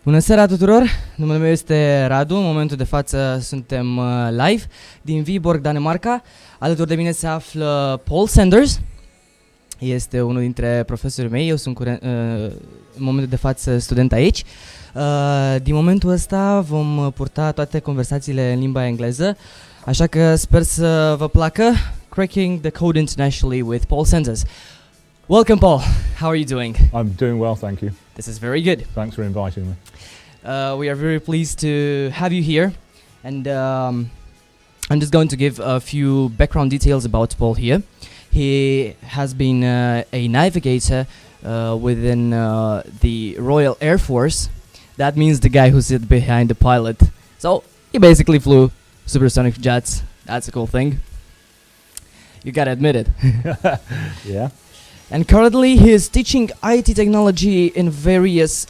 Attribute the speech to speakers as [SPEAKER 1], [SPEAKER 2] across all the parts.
[SPEAKER 1] Bună seara tuturor! Numele meu este Radu. În momentul de față suntem live din Viborg, Danemarca. Alături de mine se află Paul Saunders. Este unul dintre profesorii mei. Eu sunt în momentul de față student aici. Din momentul ăsta vom purta toate conversațiile în limba engleză. Așa că sper să vă placă. Cracking the Code Internationally with Paul Saunders. Welcome, Paul. How are you doing?
[SPEAKER 2] I'm doing well, thank you.
[SPEAKER 1] This is very good.
[SPEAKER 2] Thanks for inviting me.
[SPEAKER 1] We are very pleased to have you here, and I'm just going to give a few background details about Paul here. He has been a navigator within the Royal Air Force. That means the guy who sits behind the pilot. So he basically flew supersonic jets. That's a cool thing. You gotta admit it.
[SPEAKER 2] Yeah.
[SPEAKER 1] And currently he is teaching IT technology in various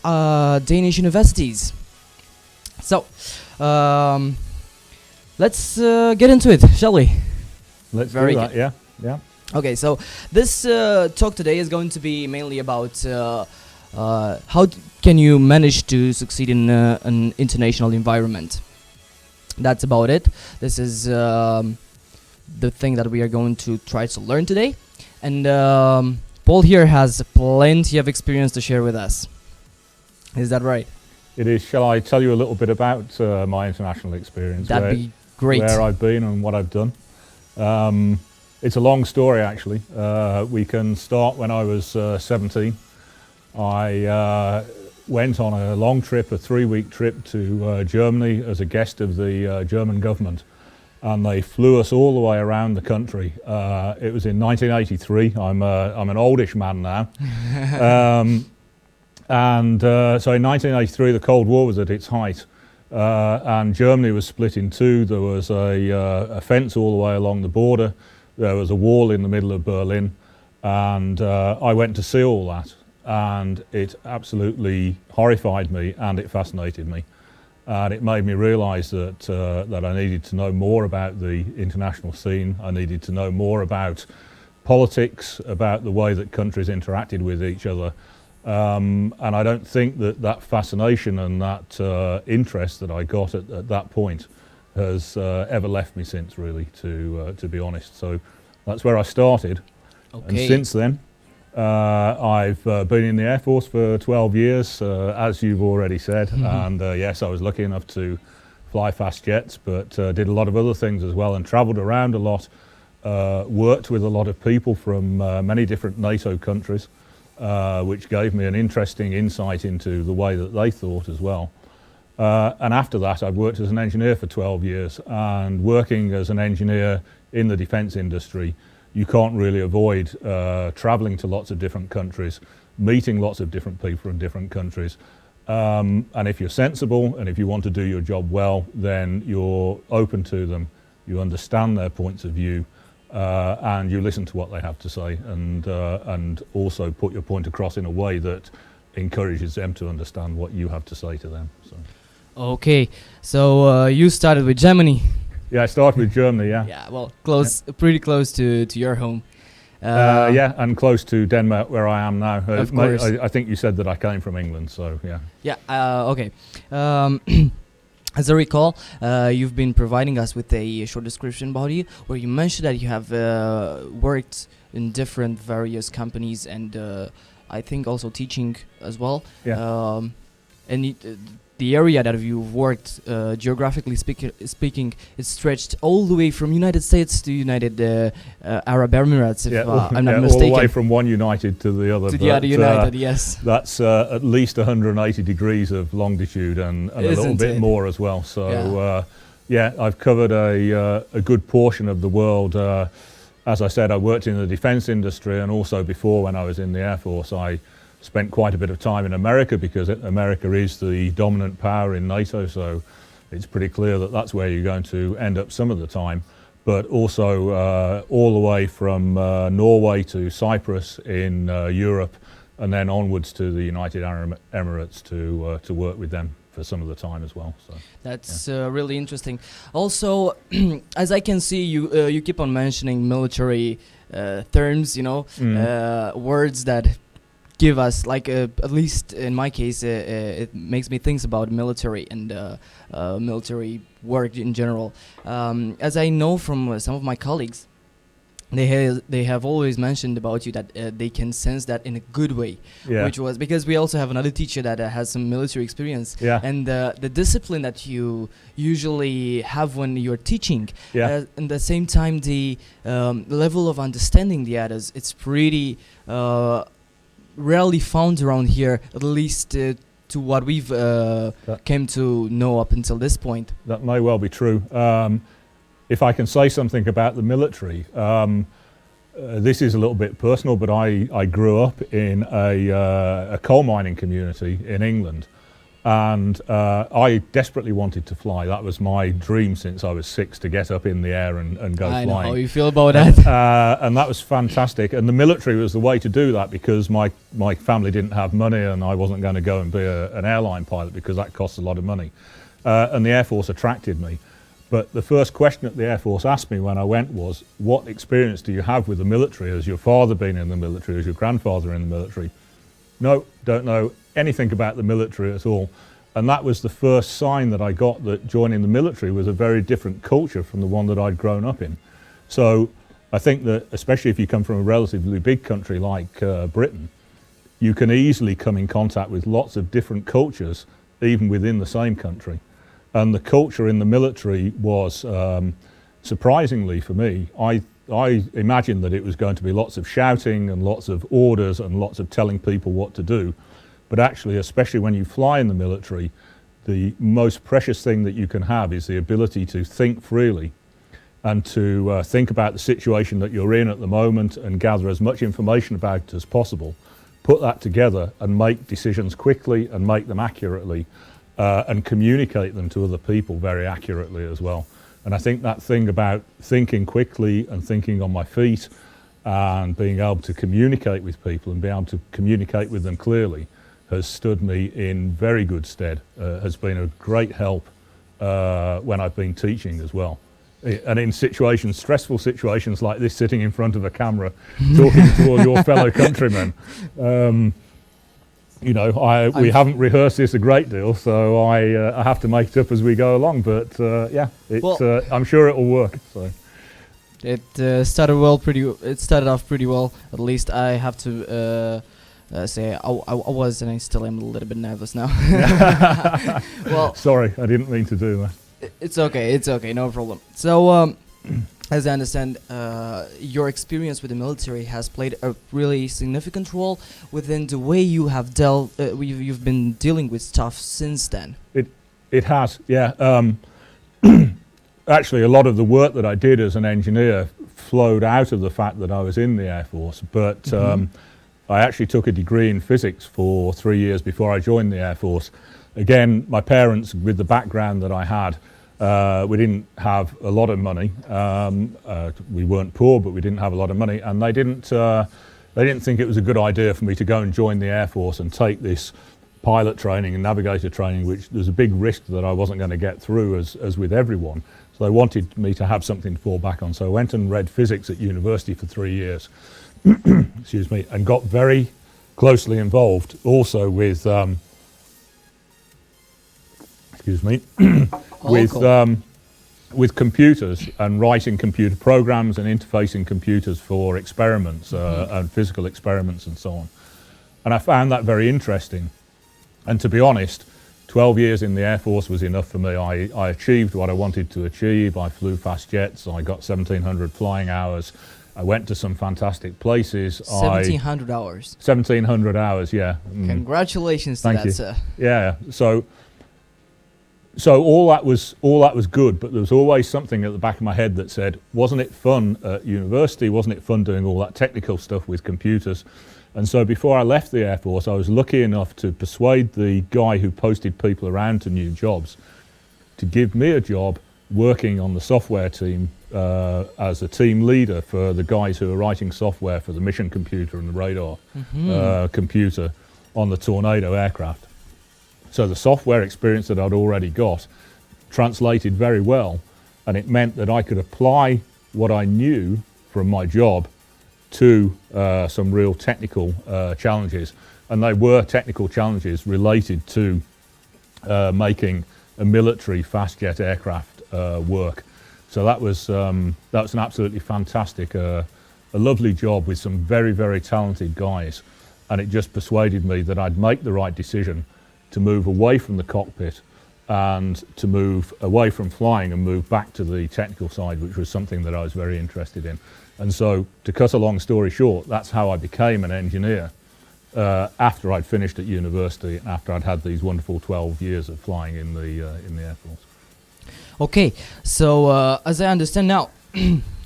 [SPEAKER 1] Danish universities. So, let's get into it, shall we?
[SPEAKER 2] Let's
[SPEAKER 1] Very
[SPEAKER 2] do that,
[SPEAKER 1] good.
[SPEAKER 2] yeah.
[SPEAKER 1] Okay, so this talk today is going to be mainly about how can you manage to succeed in an international environment. That's about it. This is the thing that we are going to try to learn today. And Paul here has plenty of experience to share with us. Is that right?
[SPEAKER 2] It is. Shall I tell you a little bit about my international experience?
[SPEAKER 1] That'd be great.
[SPEAKER 2] Where I've been and what I've done. It's a long story, actually. We can start when I was 17. I went on a long trip, a 3-week trip to Germany as a guest of the German government. And they flew us all the way around the country. It was in 1983. I'm an oldish man now. So in 1983, the Cold War was at its height. And Germany was split in two. There was a fence all the way along the border. There was a wall in the middle of Berlin. And I went to see all that. And it absolutely horrified me and it fascinated me. And it made me realise that I needed to know more about the international scene. I needed to know more about politics, about the way that countries interacted with each other. And I don't think that fascination and that interest that I got at that point has ever left me since, really, to be honest. So that's where I started.
[SPEAKER 1] Okay.
[SPEAKER 2] And since then, I've been in the Air Force for 12 years, as you've already said, and yes, I was lucky enough to fly fast jets, but did a lot of other things as well and travelled around a lot, worked with a lot of people from many different NATO countries, which gave me an interesting insight into the way that they thought as well. And after that, I've worked as an engineer for 12 years, and working as an engineer in the defence industry, you can't really avoid travelling to lots of different countries, meeting lots of different people from different countries. And if you're sensible and if you want to do your job well, then you're open to them, you understand their points of view, and you listen to what they have to say, and also put your point across in a way that encourages them to understand what you have to say to them. So.
[SPEAKER 1] Okay, so you started with Germany.
[SPEAKER 2] Yeah, I started with Germany, yeah.
[SPEAKER 1] Yeah, well, pretty close to your home.
[SPEAKER 2] Yeah, and close to Denmark, where I am now.
[SPEAKER 1] Of course.
[SPEAKER 2] I think you said that I came from England, so yeah.
[SPEAKER 1] Yeah, okay. As I recall, you've been providing us with a short description about you, where you mentioned that you have worked in different various companies and I think also teaching as well.
[SPEAKER 2] Yeah.
[SPEAKER 1] And the area that you've worked, geographically speaking, is stretched all the way from United States to United Arab Emirates, if I'm not mistaken.
[SPEAKER 2] All the way from one United to the other.
[SPEAKER 1] To the other United, yes.
[SPEAKER 2] That's at least 180 degrees of longitude and a little bit more as well. So, yeah, I've covered a good portion of the world. As I said, I worked in the defence industry, and also before, when I was in the Air Force, I spent quite a bit of time in America, because America is the dominant power in NATO, so it's pretty clear that that's where you're going to end up some of the time. But also all the way from Norway to Cyprus in Europe, and then onwards to the United Arab Emirates to work with them for some of the time as well. So
[SPEAKER 1] that's really interesting. Also, as I can see, you keep on mentioning military terms, words that give us like at least in my case it makes me think about military and military work in general. As I know from some of my colleagues, they have always mentioned about you that they can sense that in a good way,
[SPEAKER 2] Yeah.
[SPEAKER 1] which was because we also have another teacher that has some military experience,
[SPEAKER 2] Yeah.
[SPEAKER 1] and the discipline that you usually have when you're teaching,
[SPEAKER 2] Yeah.
[SPEAKER 1] and the same time the level of understanding the others, it's pretty rarely found around here, at least to what we've came to know up until this point.
[SPEAKER 2] That may well be true. If I can say something about the military, this is a little bit personal, but I grew up in a coal mining community in England, and I desperately wanted to fly. That was my dream since I was 6, to get up in the air and go
[SPEAKER 1] I
[SPEAKER 2] flying.
[SPEAKER 1] know how you feel about that.
[SPEAKER 2] And that was fantastic. And the military was the way to do that, because my family didn't have money, and I wasn't going to go and be an airline pilot because that costs a lot of money. And the Air Force attracted me. But the first question that the Air Force asked me when I went was, what experience do you have with the military? Has your father been in the military? Has your grandfather in the military? No, don't know anything about the military at all. And that was the first sign that I got that joining the military was a very different culture from the one that I'd grown up in. So I think that, especially if you come from a relatively big country like Britain, you can easily come in contact with lots of different cultures, even within the same country. And the culture in the military was, surprisingly for me, I imagined that it was going to be lots of shouting and lots of orders and lots of telling people what to do. But actually, especially when you fly in the military, the most precious thing that you can have is the ability to think freely and to think about the situation that you're in at the moment and gather as much information about it as possible, put that together and make decisions quickly and make them accurately. And communicate them to other people very accurately as well. And I think that thing about thinking quickly and thinking on my feet and being able to communicate with people and being able to communicate with them clearly has stood me in very good stead, has been a great help when I've been teaching as well. And in situations, stressful situations like this, sitting in front of a camera, talking to all your fellow countrymen, you know, we haven't rehearsed this a great deal, so I have to make it up as we go along. But yeah, I'm sure it will work. So
[SPEAKER 1] it started off pretty well. At least I have to say I was, and I still am a little bit nervous now. Well,
[SPEAKER 2] sorry, I didn't mean to do that.
[SPEAKER 1] It's okay, no problem. So. As I understand, your experience with the military has played a really significant role within the way you have you've been dealing with stuff since then.
[SPEAKER 2] It has, yeah. Actually, a lot of the work that I did as an engineer flowed out of the fact that I was in the Air Force, but I actually took a degree in physics for 3 years before I joined the Air Force. Again, my parents, with the background that I had, we didn't have a lot of money. We weren't poor, but we didn't have a lot of money, and they didn't think it was a good idea for me to go and join the Air Force and take this pilot training and navigator training, which there's a big risk that I wasn't going to get through, as with everyone. So they wanted me to have something to fall back on. So I went and read physics at university for 3 years, excuse me, and got very closely involved also with excuse me, with computers and writing computer programs and interfacing computers for experiments and physical experiments and so on. And I found that very interesting. And to be honest, 12 years in the Air Force was enough for me. I achieved what I wanted to achieve. I flew fast jets. I got 1,700 flying hours. I went to some fantastic places.
[SPEAKER 1] 1,700 hours.
[SPEAKER 2] 1,700 hours, yeah.
[SPEAKER 1] Congratulations to that, sir.
[SPEAKER 2] Yeah, so all that was good, but there was always something at the back of my head that said, wasn't it fun at university? Wasn't it fun doing all that technical stuff with computers? And so before I left the Air Force, I was lucky enough to persuade the guy who posted people around to new jobs to give me a job working on the software team as a team leader for the guys who are writing software for the mission computer and the radar computer on the Tornado aircraft. So the software experience that I'd already got translated very well, and it meant that I could apply what I knew from my job to some real technical challenges, and they were technical challenges related to making a military fast jet aircraft work. So that was an absolutely fantastic, a lovely job with some very, very talented guys, and it just persuaded me that I'd make the right decision to move away from the cockpit and to move away from flying and move back to the technical side, which was something that I was very interested in. And so, to cut a long story short, that's how I became an engineer after I'd finished at university, after I'd had these wonderful 12 years of flying in the Air Force.
[SPEAKER 1] Okay, so as I understand now,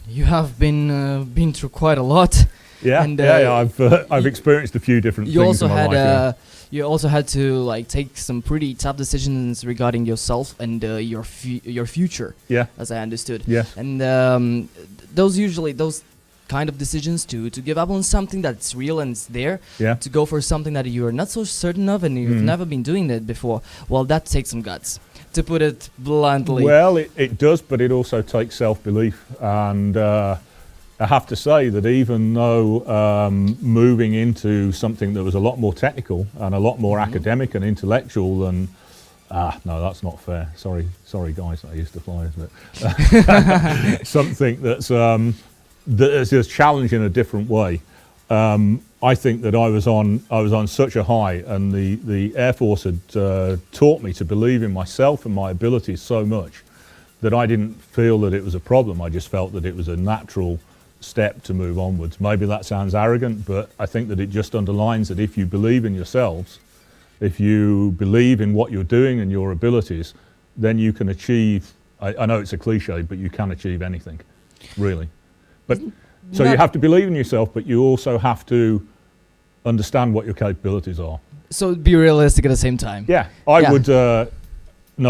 [SPEAKER 1] you have been through quite a lot.
[SPEAKER 2] Yeah,
[SPEAKER 1] and,
[SPEAKER 2] I've experienced a few different things in my life.
[SPEAKER 1] You also had to like take some pretty tough decisions regarding yourself and your future.
[SPEAKER 2] Yeah,
[SPEAKER 1] as I understood.
[SPEAKER 2] Yeah,
[SPEAKER 1] and those kind of decisions to give up on something that's real and it's there.
[SPEAKER 2] Yeah.
[SPEAKER 1] To go for something that you are not so certain of and you've never been doing that before. Well, that takes some guts, to put it bluntly.
[SPEAKER 2] Well, it does, but it also takes self-belief, and I have to say that even though moving into something that was a lot more technical and a lot more academic and intellectual than, no, that's not fair. Sorry guys, I used to fly, isn't it? Something that is just challenging in a different way. I think that I was on such a high, and the Air Force had taught me to believe in myself and my abilities so much that I didn't feel that it was a problem. I just felt that it was a natural step to move onwards. Maybe that sounds arrogant, but I think that it just underlines that if you believe in yourselves, if you believe in what you're doing and your abilities, then you can achieve, I know it's a cliche, but you can achieve anything, really. But so you have to believe in yourself, but you also have to understand what your capabilities are.
[SPEAKER 1] So be realistic at the same time.
[SPEAKER 2] Yeah, I would, no,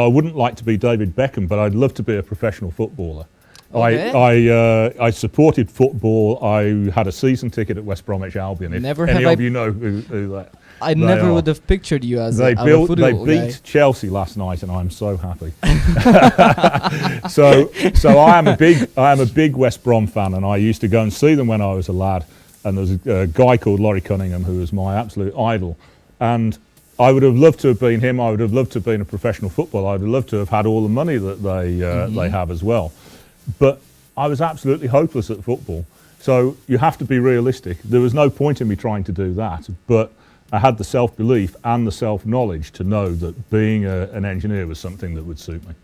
[SPEAKER 2] I wouldn't like to be David Beckham, but I'd love to be a professional footballer. Okay. I supported football. I had a season ticket at West Bromwich Albion. If any of you know who that
[SPEAKER 1] I never would have pictured you as
[SPEAKER 2] a football guy. They beat Chelsea last night, and I'm so happy. So I am a big West Brom fan, and I used to go and see them when I was a lad. And there was a guy called Laurie Cunningham who was my absolute idol, and I would have loved to have been him. I would have loved to have been a professional footballer. I would have loved to have had all the money that they have as well. But I was absolutely hopeless at football. So you have to be realistic. There was no point in me trying to do that, but I had the self-belief and the self-knowledge to know that being an engineer was something that would suit me.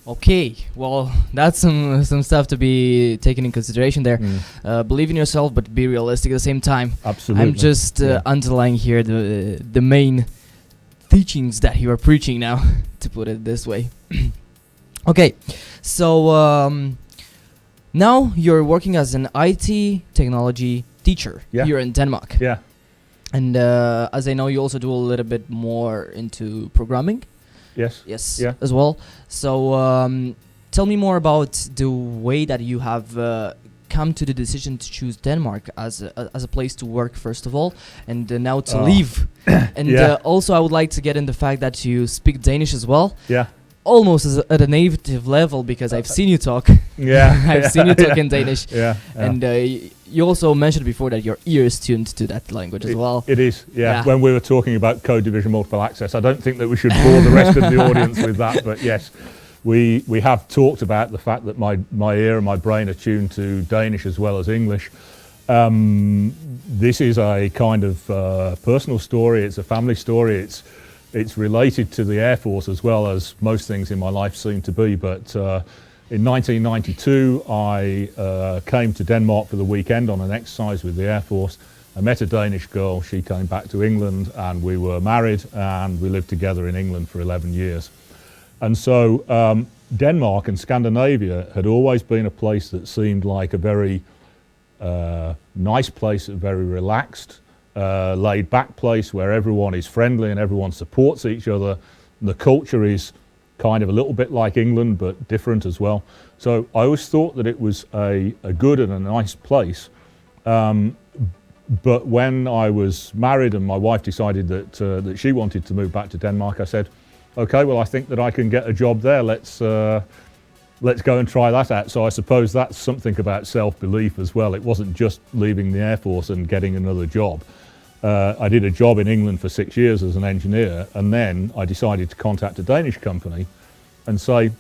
[SPEAKER 1] Okay, well, that's some stuff to be taken in consideration there. Believe in yourself, but be realistic at the same time.
[SPEAKER 2] Absolutely.
[SPEAKER 1] I'm just underlying here the main teachings that you are preaching now, to put it this way. Okay, so now you're working as an IT technology teacher here in Denmark.
[SPEAKER 2] Yeah.
[SPEAKER 1] And as I know, you also do a little bit more into programming.
[SPEAKER 2] Yes. Yeah.
[SPEAKER 1] As well. So tell me more about the way that you have come to the decision to choose Denmark as a place to work, first of all, and now to leave. And also I would like to get in the fact that you speak Danish as well.
[SPEAKER 2] Yeah.
[SPEAKER 1] Almost at a native level, because I've seen you talk.
[SPEAKER 2] Yeah.
[SPEAKER 1] I've seen you talk in Danish.
[SPEAKER 2] Yeah.
[SPEAKER 1] And you also mentioned before that your ear is tuned to that language as well.
[SPEAKER 2] It is, yeah. When we were talking about code division multiple access, I don't think that we should bore the rest of the audience with that, but yes, we have talked about the fact that my ear and my brain are tuned to Danish as well as English. This is a kind of personal story. It's a family story. It's related to the Air Force as well as most things in my life seem to be, but in 1992 I came to Denmark for the weekend on an exercise with the Air Force. I met a Danish girl, she came back to England, and we were married, and we lived together in England for 11 years. And so Denmark and Scandinavia had always been a place that seemed like a very nice place, a very relaxed, laid-back place where everyone is friendly and everyone supports each other. The culture is kind of a little bit like England, but different as well. So I always thought that it was a good and a nice place. But when I was married and my wife decided that she wanted to move back to Denmark, I said, okay, well, I think that I can get a job there. let's go and try that out. So I suppose that's something about self-belief as well. It wasn't just leaving the Air Force and getting another job. I did a job in England for 6 years as an engineer, and then I decided to contact a Danish company and say,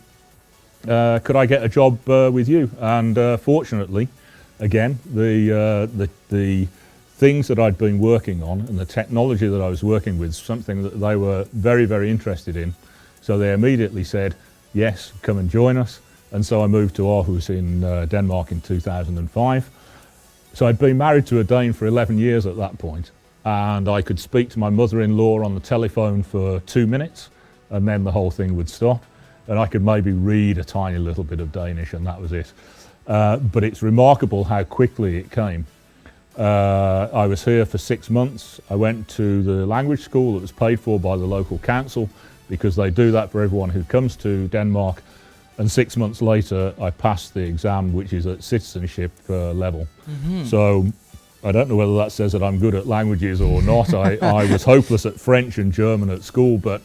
[SPEAKER 2] could I get a job with you? And fortunately, again, the things that I'd been working on and the technology that I was working with, something that they were very, very interested in. So they immediately said, yes, come and join us. And so I moved to Aarhus in Denmark in 2005. So I'd been married to a Dane for 11 years at that point, and I could speak to my mother-in-law on the telephone for 2 minutes, and then the whole thing would stop. And I could maybe read a tiny little bit of Danish, and that was it. But it's remarkable how quickly it came. I was here for 6 months. I went to the language school that was paid for by the local council, because they do that for everyone who comes to Denmark. And 6 months later, I passed the exam, which is at citizenship level. Mm-hmm. So I don't know whether that says that I'm good at languages or not. I was hopeless at French and German at school, but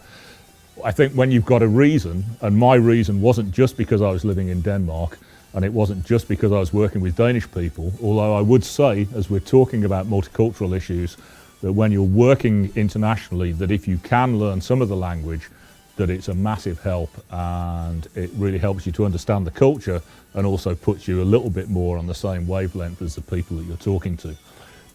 [SPEAKER 2] I think when you've got a reason, and my reason wasn't just because I was living in Denmark, and it wasn't just because I was working with Danish people, although I would say, as we're talking about multicultural issues, that when you're working internationally, that if you can learn some of the language, that it's a massive help, and it really helps you to understand the culture and also puts you a little bit more on the same wavelength as the people that you're talking to.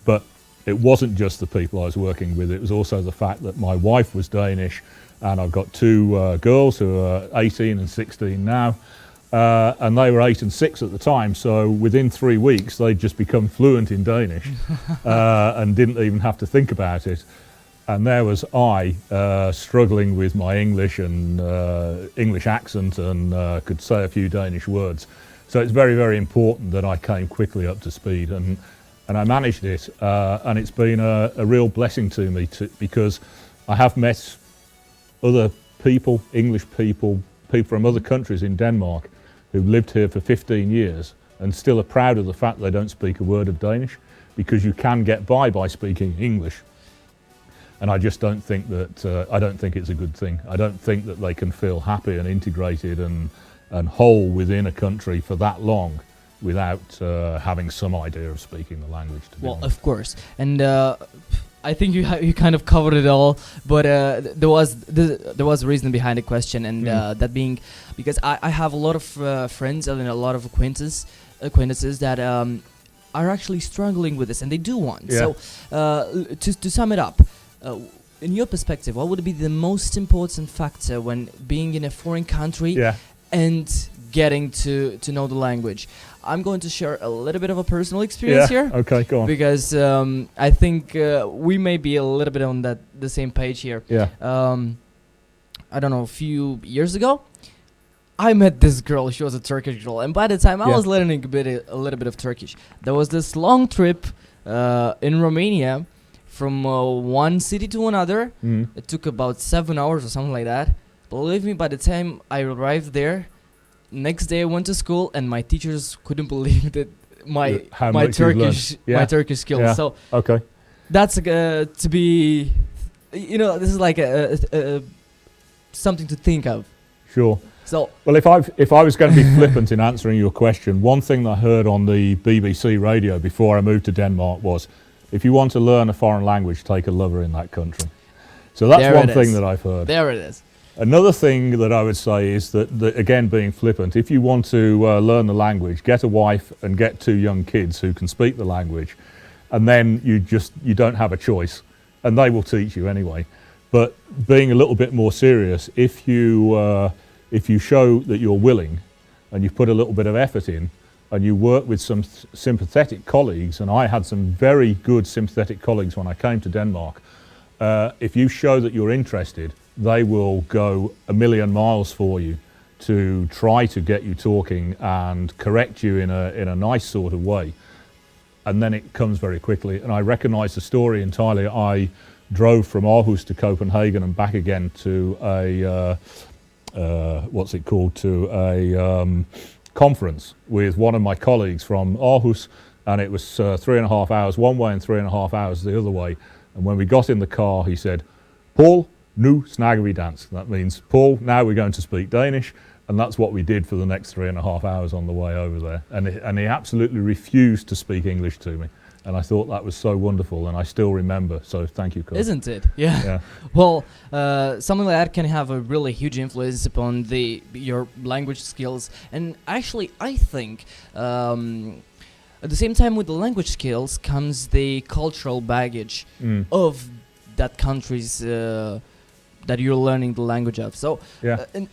[SPEAKER 2] But it wasn't just the people I was working with, it was also the fact that my wife was Danish, and I've got two girls who are 18 and 16 now, and they were 8 and 6 at the time, so within 3 weeks they'd just become fluent in Danish and didn't even have to think about it. And there was I struggling with my English and English accent, and could say a few Danish words. So it's very, very important that I came quickly up to speed, and I managed it. And it's been a real blessing to me because I have met other people, English people, people from other countries in Denmark who've lived here for 15 years and still are proud of the fact they don't speak a word of Danish, because you can get by speaking English. And I just don't think that, I don't think it's a good thing. I don't think that they can feel happy and integrated and whole within a country for that long without having some idea of speaking the language, to be honest.
[SPEAKER 1] Of course. And I think you kind of covered it all, but there was a reason behind the question, and that being because I have a lot of friends and a lot of acquaintances that are actually struggling with this, and they do want.
[SPEAKER 2] Yeah.
[SPEAKER 1] So to sum it up, in your perspective, what would be the most important factor when being in a foreign country and getting to know the language? I'm going to share a little bit of a personal experience here.
[SPEAKER 2] Okay, go on.
[SPEAKER 1] Because I think we may be a little bit on the same page here.
[SPEAKER 2] Yeah.
[SPEAKER 1] I don't know, a few years ago, I met this girl. She was a Turkish girl, and by the time I was learning a little bit of Turkish, there was this long trip in Romania from one city to another. It took about 7 hours or something like that. Believe me, by the time I arrived there, next day I went to school, and my teachers couldn't believe that my Turkish skills.
[SPEAKER 2] Yeah.
[SPEAKER 1] So
[SPEAKER 2] that's
[SPEAKER 1] to be, this is like a something to think of.
[SPEAKER 2] Sure.
[SPEAKER 1] So,
[SPEAKER 2] well, if I was going to be flippant in answering your question, one thing that I heard on the BBC radio before I moved to Denmark was, if you want to learn a foreign language, take a lover in that country. So that's one thing that I've heard.
[SPEAKER 1] There it is.
[SPEAKER 2] Another thing that I would say is that again, being flippant, if you want to learn the language, get a wife and get 2 young kids who can speak the language, and then you don't have a choice, and they will teach you anyway. But being a little bit more serious, if you show that you're willing and you put a little bit of effort in, and you work with some sympathetic colleagues, and I had some very good sympathetic colleagues when I came to Denmark, if you show that you're interested, they will go a million miles for you to try to get you talking and correct you in a nice sort of way. And then it comes very quickly. And I recognise the story entirely. I drove from Aarhus to Copenhagen and back again to a conference with one of my colleagues from Aarhus, and it was 3.5 hours one way and 3.5 hours the other way. And when we got in the car, he said, "Paul, nu snakker vi dansk." That means, "Paul, now we're going to speak Danish." And that's what we did for the next 3.5 hours on the way over there. And he absolutely refused to speak English to me. And I thought that was so wonderful, and I still remember. So thank you, Carl.
[SPEAKER 1] Isn't it? Yeah. Well, something like that can have a really huge influence upon your language skills. And actually, I think at the same time with the language skills comes the cultural baggage of that country's that you're learning the language of. So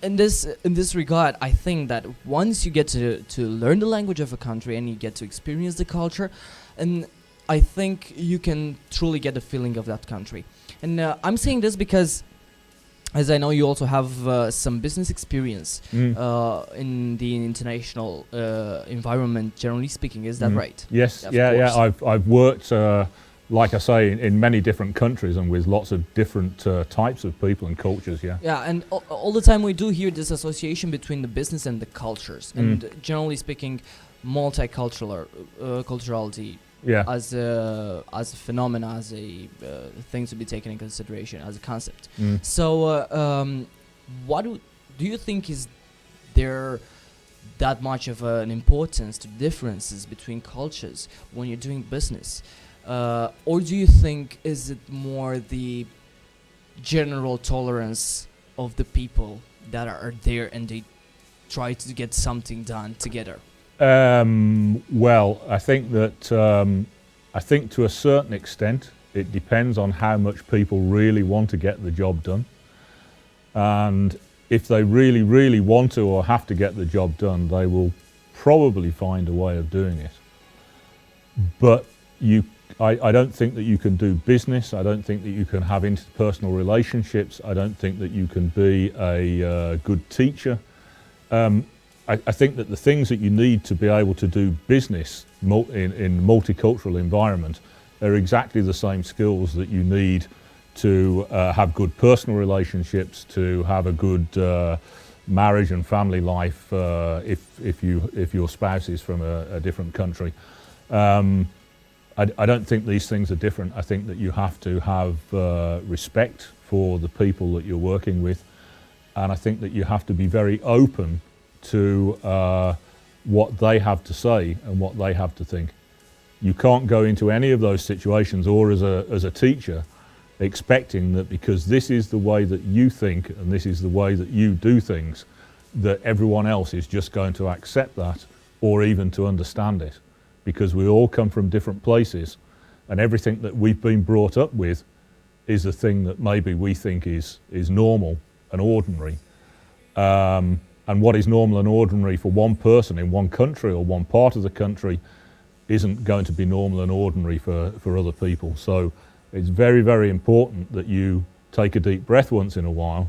[SPEAKER 1] in this regard, I think that once you get to learn the language of a country and you get to experience the culture, and I think you can truly get the feeling of that country. And I'm saying this because, as I know, you also have some business experience in the international environment, generally speaking. Is that right?
[SPEAKER 2] Yes. Yeah. I've worked, like I say, in many different countries and with lots of different types of people and cultures. Yeah.
[SPEAKER 1] Yeah, and all the time we do hear this association between the business and the cultures, and generally speaking, multicultural culturality.
[SPEAKER 2] Yeah.
[SPEAKER 1] As a phenomena, as a thing to be taken in consideration, as a concept. So, what do you think is there that much of an importance to differences between cultures when you're doing business, or do you think is it more the general tolerance of the people that are there and they try to get something done together?
[SPEAKER 2] Well, I think that I think to a certain extent it depends on how much people really want to get the job done, and if they really, really want to or have to get the job done, they will probably find a way of doing it. But I don't think that you can do business. I don't think that you can have interpersonal relationships. I don't think that you can be a good teacher. I think that the things that you need to be able to do business in multicultural environment are exactly the same skills that you need to have good personal relationships, to have a good marriage and family life if your spouse is from a different country. I don't think these things are different. I think that you have to have respect for the people that you're working with, and I think that you have to be very open to what they have to say and what they have to think. You can't go into any of those situations or as a teacher expecting that because this is the way that you think and this is the way that you do things, that everyone else is just going to accept that or even to understand it, because we all come from different places and everything that we've been brought up with is the thing that maybe we think is normal and ordinary. And what is normal and ordinary for one person in one country or one part of the country isn't going to be normal and ordinary for other people. So it's very, very important that you take a deep breath once in a while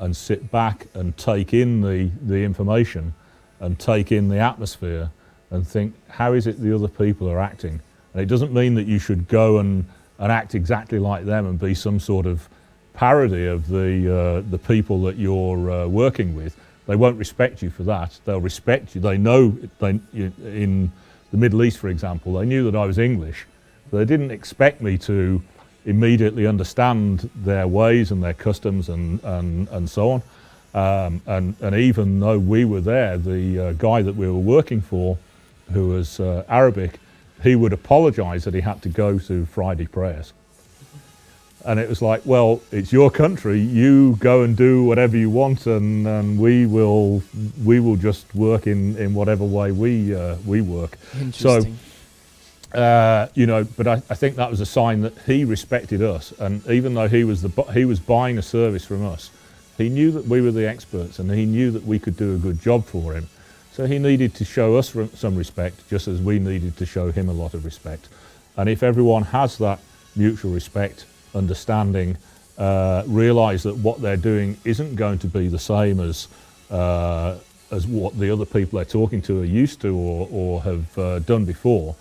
[SPEAKER 2] and sit back and take in the information and take in the atmosphere and think, how is it the other people are acting? And it doesn't mean that you should go and act exactly like them and be some sort of parody of the people that you're working with. They won't respect you for that. They'll respect you. They know, in the Middle East, for example, they knew that I was English. But they didn't expect me to immediately understand their ways and their customs and so on. And even though we were there, the guy that we were working for, who was Arabic, he would apologize that he had to go to Friday prayers. And it was like, well, it's your country, you go and do whatever you want, and we will just work in whatever way we work.
[SPEAKER 1] Interesting.
[SPEAKER 2] So, but I think that was a sign that he respected us, and even though he was buying a service from us, he knew that we were the experts, and he knew that we could do a good job for him. So he needed to show us some respect, just as we needed to show him a lot of respect. And if everyone has that mutual respect, understanding, realise that what they're doing isn't going to be the same as what the other people they're talking to are used to or have done before,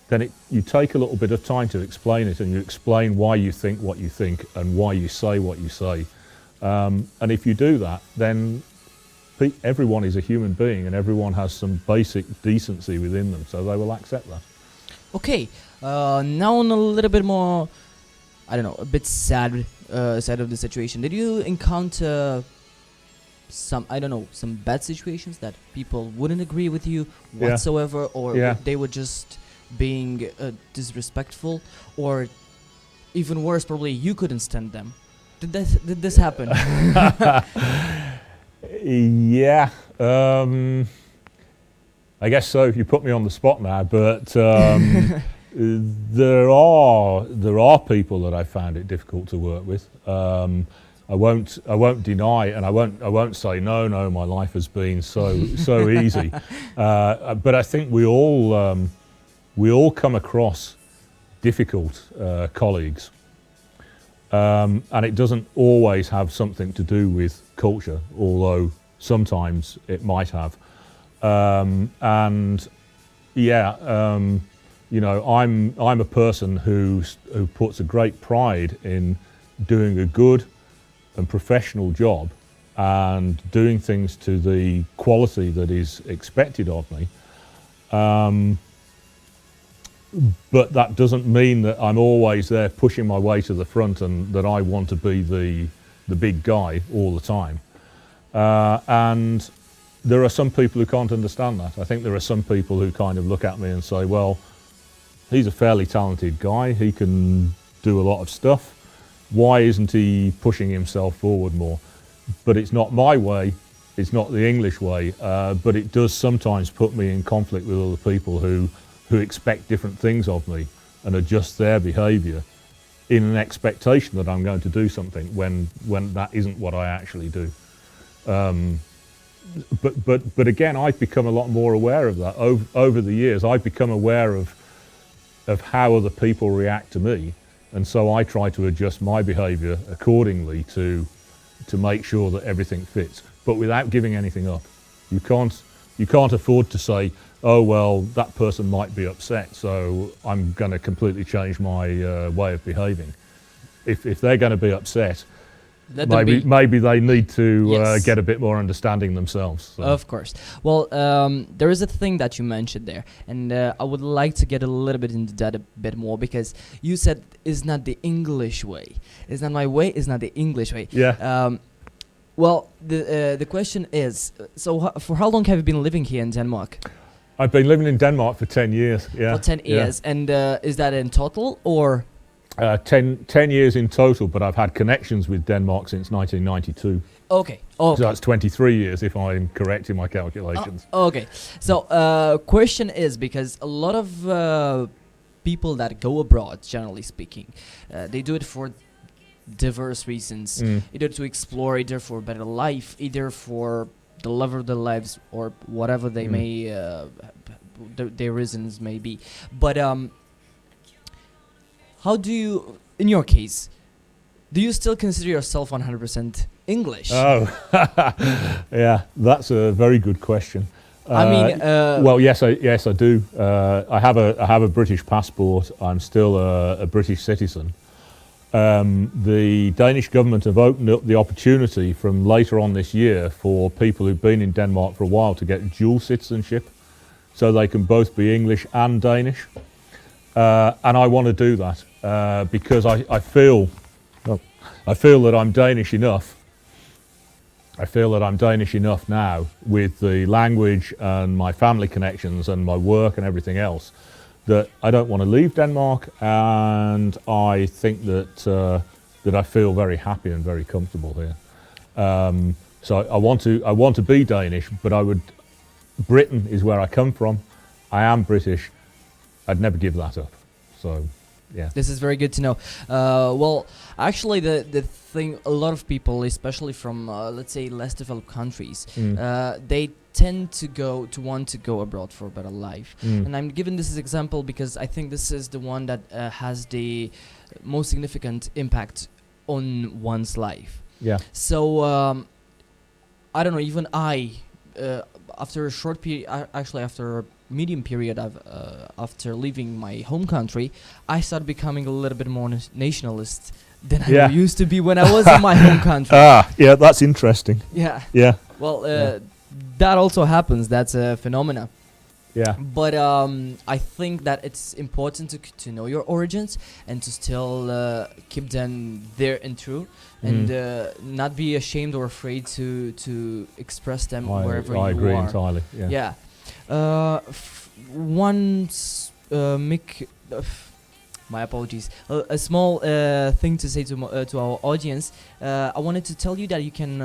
[SPEAKER 2] then you take a little bit of time to explain it, and you explain why you think what you think and why you say what you say. And if you do that, then everyone is a human being and everyone has some basic decency within them, so they will accept that.
[SPEAKER 1] Okay, now on a little bit more, I don't know, a bit sad side of the situation. Did you encounter some, I don't know, some bad situations that people wouldn't agree with you
[SPEAKER 2] Yeah.
[SPEAKER 1] whatsoever, or
[SPEAKER 2] Yeah.
[SPEAKER 1] they were just being disrespectful, or even worse, probably you couldn't stand them? Did this happen?
[SPEAKER 2] Yeah. I guess so. You put me on the spot now, but there are people that I found it difficult to work with. I won't deny, and I won't say no. My life has been so easy. But I think we all come across difficult colleagues, and it doesn't always have something to do with culture, although sometimes it might have. And yeah, I'm a person who puts a great pride in doing a good and professional job and doing things to the quality that is expected of me. But that doesn't mean that I'm always there pushing my way to the front and that I want to be the big guy all the time. And there are some people who can't understand that. I think there are some people who kind of look at me and say, well, he's a fairly talented guy, he can do a lot of stuff, why isn't he pushing himself forward more? But it's not my way, it's not the English way, but it does sometimes put me in conflict with other people who expect different things of me and adjust their behaviour in an expectation that I'm going to do something when that isn't what I actually do. But again, I've become a lot more aware of that over the years. I've become aware of how other people react to me, and so I try to adjust my behaviour accordingly to make sure that everything fits, but without giving anything up. You can't afford to say, oh well, that person might be upset, so I'm going to completely change my way of behaving. If they're going to be upset, maybe they need to
[SPEAKER 1] Yes.
[SPEAKER 2] get a bit more understanding themselves. So.
[SPEAKER 1] Of course. Well, there is a thing that you mentioned there, and I would like to get a little bit into that a bit more, because you said it's not the English way. It's not my way. It's not the English way.
[SPEAKER 2] Yeah.
[SPEAKER 1] Well, the question is, so for how long have you been living here in Denmark?
[SPEAKER 2] I've been living in Denmark for 10 years. Yeah.
[SPEAKER 1] For 10 years, and is that in total or?
[SPEAKER 2] 10 years in total, but I've had connections with Denmark since 1992.
[SPEAKER 1] Okay. Okay.
[SPEAKER 2] So that's 23 years if I'm correct in my calculations.
[SPEAKER 1] Okay. So, question is, because a lot of people that go abroad, generally speaking, they do it for diverse reasons, either to explore, either for a better life, either for the love of their lives, or whatever they may, their reasons may be. But how do you, in your case, do you still consider yourself 100% English?
[SPEAKER 2] Oh, yeah, that's a very good question.
[SPEAKER 1] I mean,
[SPEAKER 2] well, yes, I do. I have a British passport. I'm still a British citizen. The Danish government have opened up the opportunity from later on this year for people who've been in Denmark for a while to get dual citizenship, so they can both be English and Danish. And I want to do that because I feel that I'm Danish enough. I feel that I'm Danish enough now with the language and my family connections and my work and everything else that I don't want to leave Denmark, and I think that I feel very happy and very comfortable here. So I want to be Danish, but Britain is where I come from. I am British. I'd never give that up. So, yeah.
[SPEAKER 1] This is very good to know. Well, actually, the thing, a lot of people, especially from let's say less developed countries, they tend to want to go abroad for a better life. And I'm giving this as example because I think this is the one that has the most significant impact on one's life.
[SPEAKER 2] Yeah.
[SPEAKER 1] So I don't know. Even after a short period, actually after a medium period after leaving my home country, I started becoming a little bit more nationalist than I used to be when I was in my home country.
[SPEAKER 2] Yeah, that's interesting.
[SPEAKER 1] Yeah.
[SPEAKER 2] Yeah.
[SPEAKER 1] Well, that also happens. That's a phenomena.
[SPEAKER 2] Yeah.
[SPEAKER 1] But I think that it's important to know your origins and to still keep them there and true, and not be ashamed or afraid to express them wherever
[SPEAKER 2] I
[SPEAKER 1] you
[SPEAKER 2] agree
[SPEAKER 1] are.
[SPEAKER 2] entirely. Yeah.
[SPEAKER 1] Yeah. My apologies. A small thing to say to our audience. I wanted to tell you that you can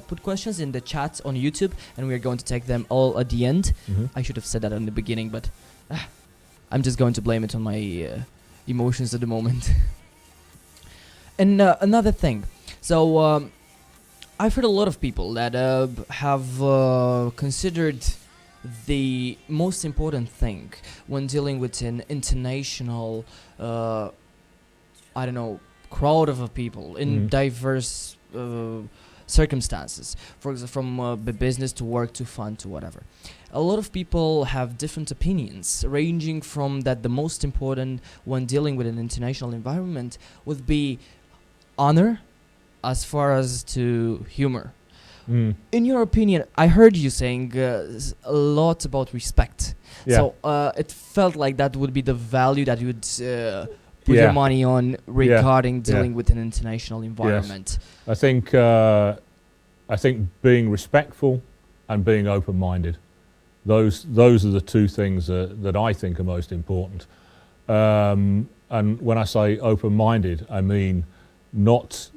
[SPEAKER 1] put questions in the chat on YouTube, and we are going to take them all at the end. I should have said that in the beginning, but I'm just going to blame it on my emotions at the moment. And another thing. So I've heard a lot of people that have considered the most important thing when dealing with an international, crowd of people in diverse circumstances. For example, from business to work to fun to whatever. A lot of people have different opinions, ranging from that the most important when dealing with an international environment would be honor, as far as to humor. In your opinion, I heard you saying a lot about respect.
[SPEAKER 2] Yeah.
[SPEAKER 1] So it felt like that would be the value that you would put your money on regarding dealing with an international environment.
[SPEAKER 2] Yes. I think being respectful and being open-minded. Those are the two things that I think are most important. And when I say open-minded, I mean not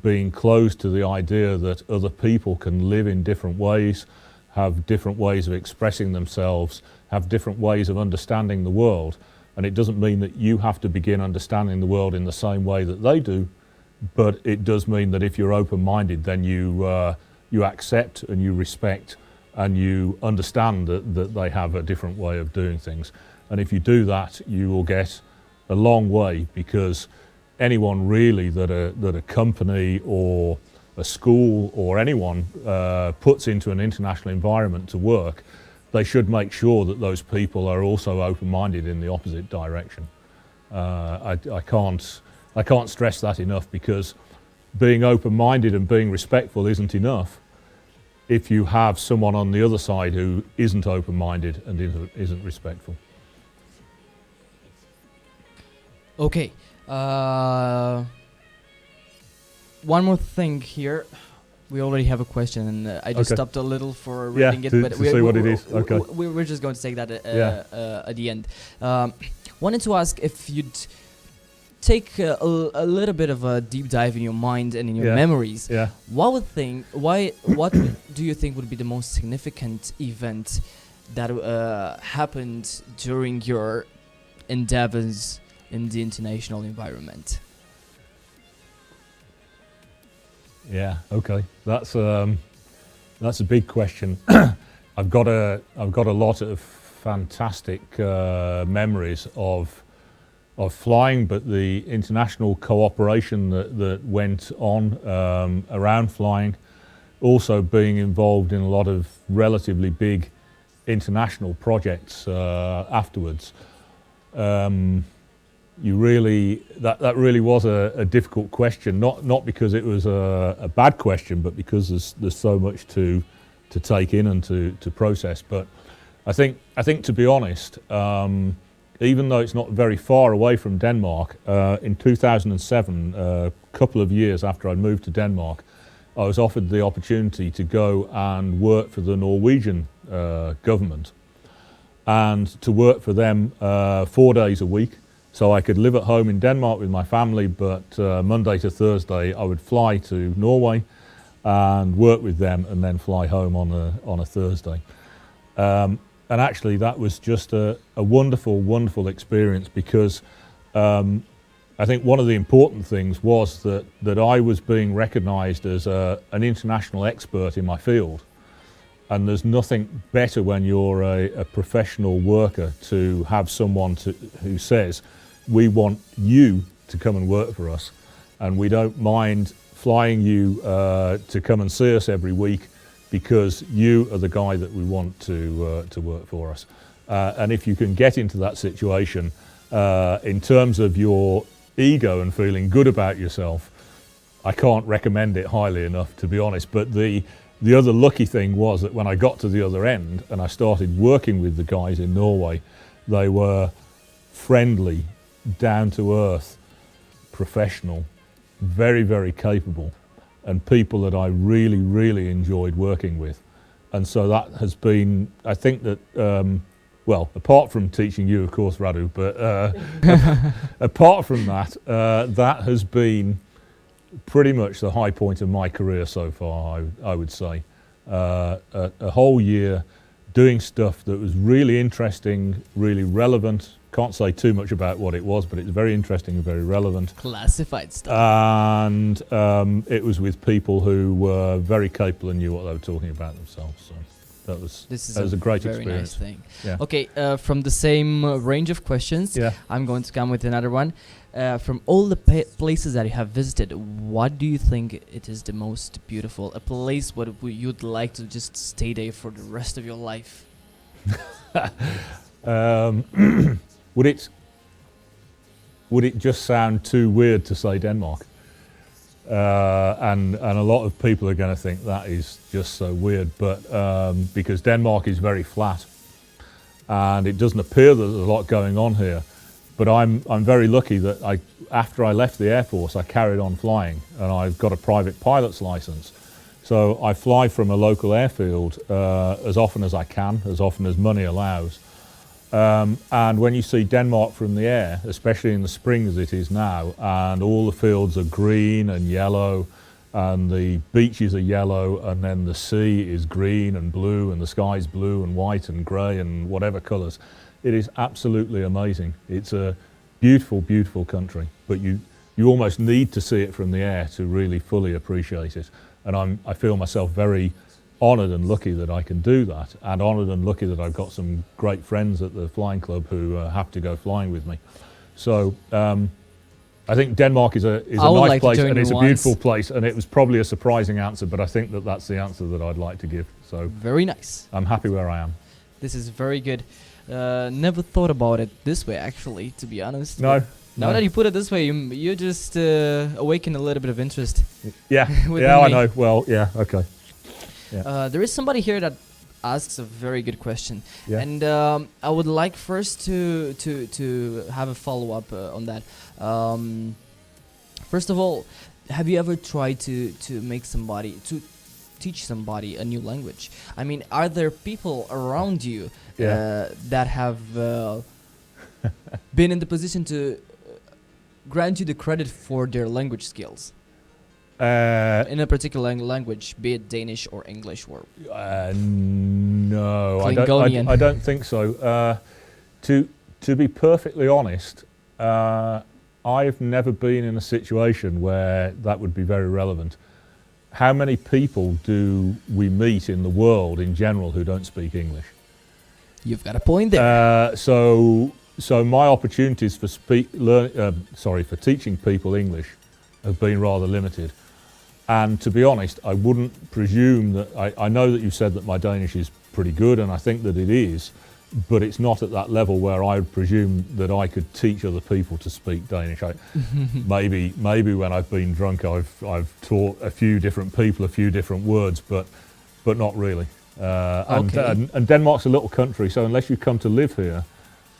[SPEAKER 2] being closed to the idea that other people can live in different ways, have different ways of expressing themselves, have different ways of understanding the world. And it doesn't mean that you have to begin understanding the world in the same way that they do, but it does mean that if you're open-minded, then you accept and you respect and you understand that they have a different way of doing things. And if you do that, you will get a long way, because anyone really that a company or a school or anyone puts into an international environment to work, they should make sure that those people are also open-minded in the opposite direction. I can't stress that enough, because being open-minded and being respectful isn't enough if you have someone on the other side who isn't open-minded and isn't respectful.
[SPEAKER 1] Okay. One more thing here. We already have a question, and I just stopped a little for reading it, but
[SPEAKER 2] to see what it is. Okay.
[SPEAKER 1] We're just going to take that at the end. Wanted to ask if you'd take a little bit of a deep dive in your mind and in your memories.
[SPEAKER 2] Yeah.
[SPEAKER 1] What do you think would be the most significant event that happened during your endeavors in the international environment?
[SPEAKER 2] Yeah. Okay. That's a big question. I've got a lot of fantastic memories of flying, but the international cooperation that went on around flying, also being involved in a lot of relatively big international projects afterwards. That really was a difficult question, not because it was a bad question, but because there's so much to take in and to process. But I think to be honest, even though it's not very far away from Denmark, in 2007, a couple of years after I'd moved to Denmark, I was offered the opportunity to go and work for the Norwegian government, and to work for them 4 days a week. So I could live at home in Denmark with my family, but Monday to Thursday I would fly to Norway and work with them, and then fly home on a Thursday. And actually that was just a wonderful, wonderful experience, because I think one of the important things was that I was being recognised as an international expert in my field. And there's nothing better when you're a professional worker to have someone who says, we want you to come and work for us, and we don't mind flying you to come and see us every week, because you are the guy that we want to work for us. And if you can get into that situation, in terms of your ego and feeling good about yourself, I can't recommend it highly enough, to be honest. But the other lucky thing was that when I got to the other end and I started working with the guys in Norway, they were friendly, down to earth, professional, very, very capable, and people that I really, really enjoyed working with. And so that has been, I think that, well, apart from teaching you, of course, Radu, but apart from that, that has been pretty much the high point of my career so far, I would say. A whole year doing stuff that was really interesting, really relevant. Can't say too much about what it was, but it's very interesting and very relevant.
[SPEAKER 1] Classified stuff.
[SPEAKER 2] And it was with people who were very capable and knew what they were talking about themselves. So that was a great
[SPEAKER 1] very
[SPEAKER 2] experience.
[SPEAKER 1] Nice thing.
[SPEAKER 2] Yeah.
[SPEAKER 1] Okay, from the same range of questions,
[SPEAKER 2] Yeah.
[SPEAKER 1] I'm going to come with another one. From all the places that you have visited, what do you think it is the most beautiful? A place what you'd like to just stay there for the rest of your life?
[SPEAKER 2] Would it just sound too weird to say Denmark? And a lot of people are going to think that is just so weird, but because Denmark is very flat, and it doesn't appear that there's a lot going on here. But I'm very lucky that after I left the Air Force, I carried on flying, and I've got a private pilot's license. So I fly from a local airfield as often as I can, as often as money allows. And when you see Denmark from the air, especially in the spring as it is now, and all the fields are green and yellow, and the beaches are yellow, and then the sea is green and blue, and the sky's blue and white and grey and whatever colours, it is absolutely amazing. It's a beautiful, beautiful country, but you almost need to see it from the air to really fully appreciate it. And I feel myself very honoured and lucky that I can do that, and honoured and lucky that I've got some great friends at the flying club who have to go flying with me. So I think Denmark is a nice place, and it's a beautiful place, and it was probably a surprising answer, but I think that that's the answer that I'd like to give. So
[SPEAKER 1] very nice.
[SPEAKER 2] I'm happy where I am.
[SPEAKER 1] This is very good. Never thought about it this way, actually, to be honest.
[SPEAKER 2] No.
[SPEAKER 1] Now that you put it this way, you just awaken a little bit of interest.
[SPEAKER 2] Yeah, yeah, I know. Well, yeah, okay.
[SPEAKER 1] Yeah. There is somebody here that asks a very good question,
[SPEAKER 2] yeah.
[SPEAKER 1] And I would like first to have a follow up on that. First of all, have you ever tried to teach somebody a new language? I mean, are there people around you that have been in the position to grant you the credit for their language skills? In a particular language, be it Danish or English or
[SPEAKER 2] no,
[SPEAKER 1] Klingonian.
[SPEAKER 2] I don't think so. To be perfectly honest, I've never been in a situation where that would be very relevant. How many people do we meet in the world in general who don't speak English?
[SPEAKER 1] You've got a point there.
[SPEAKER 2] So my opportunities for for teaching people English have been rather limited. And to be honest, I wouldn't presume that, I know that you said that my Danish is pretty good, and I think that it is, but it's not at that level where I would presume that I could teach other people to speak Danish. Maybe when I've been drunk, I've taught a few different people a few different words, but not really. And Denmark's a little country, so unless you come to live here,